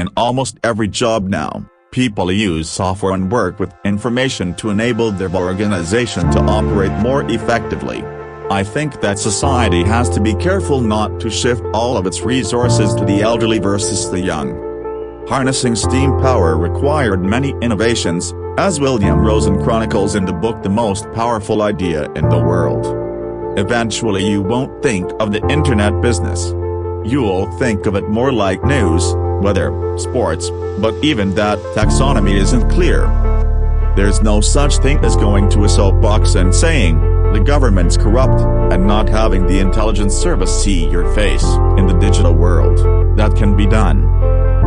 In almost every job now, people use software and work with information to enable their organization to operate more effectively. I think that society has to be careful not to shift all of its resources to the elderly versus the young. Harnessing steam power required many innovations, as William Rosen chronicles in the book The Most Powerful Idea in the World. Eventually you won't think of the internet business. You'll think of it more like news, weather, sports, but even that taxonomy isn't clear. There's no such thing as going to a soapbox and saying, the government's corrupt, and not having the intelligence service see your face in the digital world. That can be done.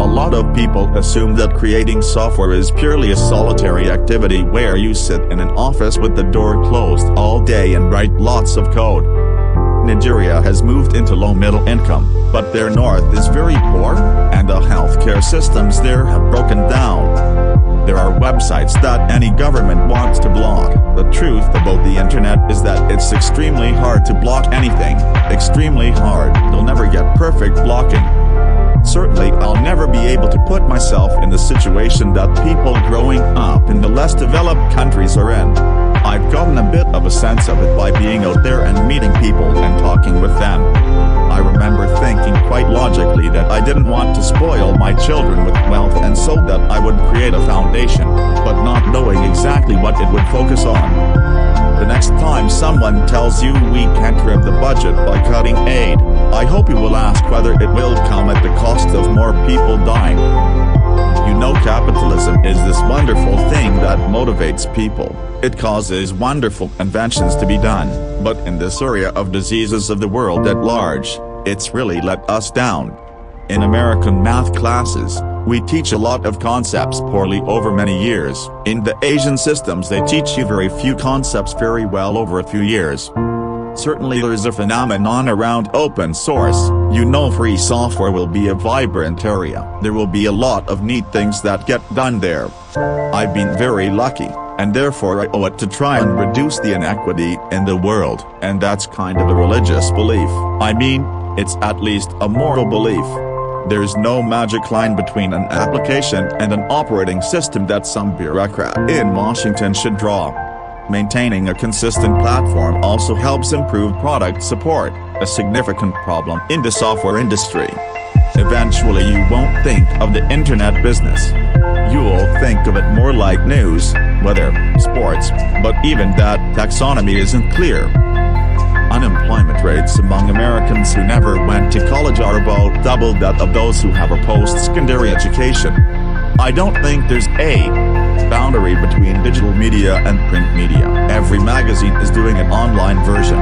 A lot of people assume that creating software is purely a solitary activity where you sit in an office with the door closed all day and write lots of code. Nigeria has moved into low-middle income, but their north is very poor, and the healthcare systems there have broken down. There are websites that any government wants to block. The truth about the internet is that it's extremely hard to block anything. Extremely hard. You'll never get perfect blocking. Certainly I'll never be able to put myself in the situation that people growing up in the less developed countries are in. I've gotten a bit of a sense of it by being out there and meeting people and talking with them. I remember thinking quite logically that I didn't want to spoil my children with wealth, and so that I would create a foundation, but not knowing exactly what it would focus on. The next time someone tells you we can't trim the budget by cutting aid, I hope you will ask whether it will come at the cost of more people dying. You know, capitalism is this wonderful thing that motivates people. It causes wonderful inventions to be done, but in this area of diseases of the world at large, it's really let us down. In American math classes, we teach a lot of concepts poorly over many years. In the Asian systems they teach you very few concepts very well over a few years. Certainly there's a phenomenon around open source. You know, free software will be a vibrant area. There will be a lot of neat things that get done there. I've been very lucky, and therefore I owe it to try and reduce the inequity in the world, and that's kind of a religious belief. I mean, it's at least a moral belief. There's no magic line between an application and an operating system that some bureaucrat in Washington should draw. Maintaining a consistent platform also helps improve product support, a significant problem in the software industry. Eventually you won't think of the internet business. You'll think of it more like news, weather, sports, but even that taxonomy isn't clear. Unemployment rates among Americans who never went to college are about double that of those who have a post-secondary education. I don't think there's a boundary between digital media and print media. Every magazine is doing an online version.